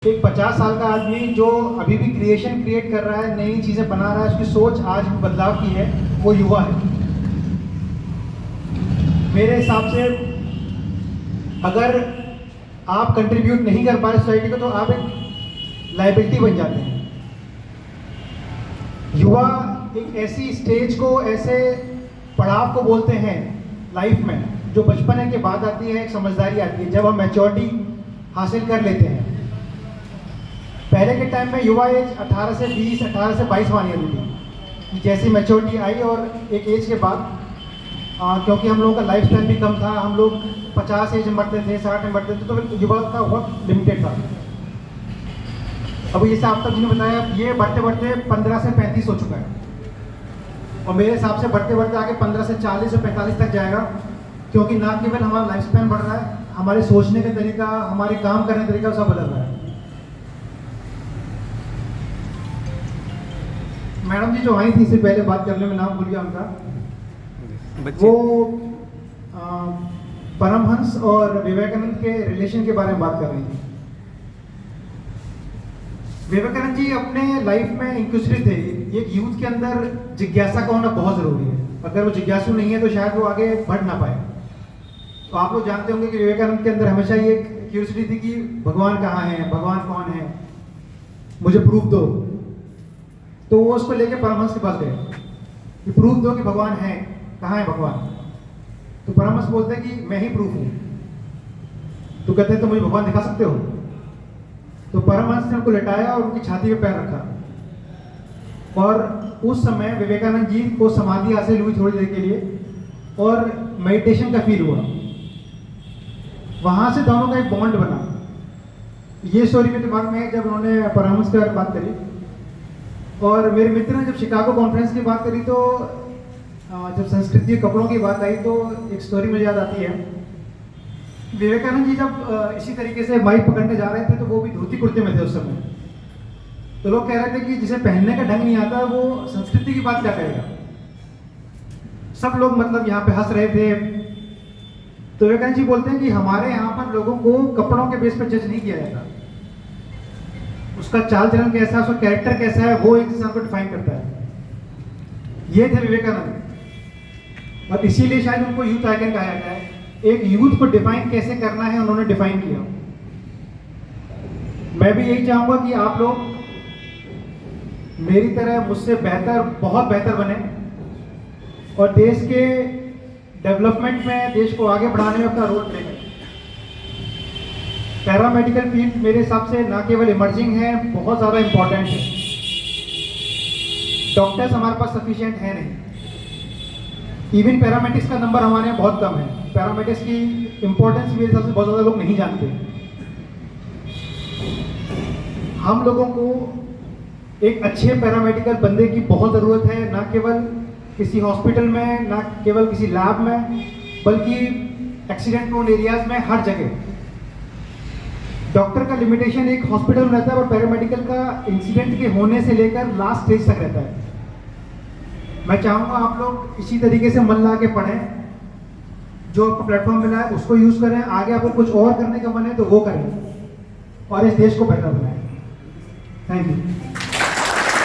एक 50 साल का आदमी जो अभी भी क्रिएट कर रहा है, नई चीज़ें बना रहा है, उसकी सोच आज भी बदलाव की है, वो युवा है। मेरे हिसाब से अगर आप कंट्रीब्यूट नहीं कर पाए सोसाइटी को तो आप एक लाइबिलिटी बन जाते हैं। युवा एक ऐसी स्टेज को, ऐसे पड़ाव को बोलते हैं लाइफ में जो बचपन के बाद आती है, एक समझदारी आती है, जब हम मैच्योरिटी हासिल कर लेते हैं। पहले के टाइम में युवा एज 18 से 20, 18 से 22 मानी जाती थी। जैसी मैच्योरिटी आई और एक एज के बाद क्योंकि हम लोगों का लाइफ स्पैन भी कम था, हम लोग 50 एज में मरते थे, 60 में मरते थे, तो युवा का वक्त लिमिटेड था। अब जैसे आप तक जिन्होंने बताया, ये बढ़ते बढ़ते 15 से 35 हो चुका है और मेरे हिसाब से बढ़ते बढ़ते आगे 15 से 40 और 45 तक जाएगा, क्योंकि ना केवल हमारा लाइफ स्पैन बढ़ रहा है, हमारे सोचने का तरीका, हमारे काम करने का तरीका सब बदल रहा है। मैडम जी जो आई थी, इससे पहले बात करने में नाम भूल गया उनका, वो परमहंस और विवेकानंद के रिलेशन के बारे में बात कर रही थी। विवेकानंद जी अपने लाइफ में इंक्विजिटिव थे। एक यूथ के अंदर जिज्ञासा का होना बहुत जरूरी है। अगर वो जिज्ञासु नहीं है तो शायद वो आगे बढ़ ना पाए। तो आप लोग जानते होंगे कि विवेकानंद के अंदर हमेशा ये क्यूरियोसिटी थी कि भगवान कहाँ है, भगवान कौन है, मुझे प्रूफ दो। तो वो उसको लेके परमहंस के पास गए कि प्रूफ दो कि भगवान है, कहाँ है भगवान। तो परमहंस बोलते हैं कि मैं ही प्रूफ हूँ। तो कहते हैं तो मुझे भगवान दिखा सकते हो। तो परमहंस ने उनको लेटाया और उनकी छाती पे पैर रखा और उस समय विवेकानंद जी को समाधि हासिल हुई थोड़ी देर के लिए और मेडिटेशन का फील हुआ। वहां से दोनों का एक बॉन्ड बना। ये स्टोरी मेरे दिमाग में है जब उन्होंने परमहंस के बारे में बात करी। और मेरे मित्र ने जब शिकागो कॉन्फ्रेंस की बात करी तो जब संस्कृति के कपड़ों की बात आई तो एक स्टोरी मुझे याद आती है। विवेकानंद जी जब इसी तरीके से माइक पकड़ने जा रहे थे तो वो भी धोती कुर्ते में थे उस समय। तो लोग कह रहे थे कि जिसे पहनने का ढंग नहीं आता वो संस्कृति की बात क्या करेगा। सब लोग मतलब यहाँ पे हंस रहे थे। तो विवेकानंद जी बोलते हैं कि हमारे यहाँ पर लोगों को कपड़ों के बेस पर जज नहीं किया जाता, उसका चाल चलन कैसा है, उसका कैरेक्टर कैसा है, वो एक इंसान को डिफाइन करता है। ये थे विवेकानंद और इसीलिए शायद उनको यूथ आइकन कहा जाता है। एक यूथ को डिफाइन कैसे करना है उन्होंने डिफाइन किया। मैं भी यही चाहूंगा कि आप लोग मेरी तरह मुझसे बेहतर, बहुत बेहतर बने और देश के डेवलपमेंट में, देश को आगे बढ़ाने में अपना रोल प्ले करें। पैरामेडिकल फील्ड मेरे हिसाब से ना केवल इमर्जिंग है, बहुत ज़्यादा इंपॉर्टेंट है। डॉक्टर्स हमारे पास सफिशिएंट है नहीं। इवन पैरामेडिक्स का नंबर हमारे यहाँ बहुत कम है। पैरामेडिक्स की इंपॉर्टेंस मेरे हिसाब से बहुत ज़्यादा लोग नहीं जानते। हम लोगों को एक अच्छे पैरामेडिकल बंदे की बहुत ज़रूरत है, ना केवल किसी हॉस्पिटल में, ना केवल किसी लैब में, बल्कि एक्सीडेंट प्रोन एरियाज में, हर जगह। डॉक्टर का लिमिटेशन एक हॉस्पिटल में रहता है और पैरामेडिकल का इंसिडेंट के होने से लेकर लास्ट स्टेज तक रहता है। मैं चाहूँगा आप लोग इसी तरीके से मन ला के पढ़ें, जो आपको प्लेटफॉर्म मिला है उसको यूज़ करें। आगे आपको कुछ और करने का मन है तो वो करें और इस देश को बेहतर बनाएं। Thank you.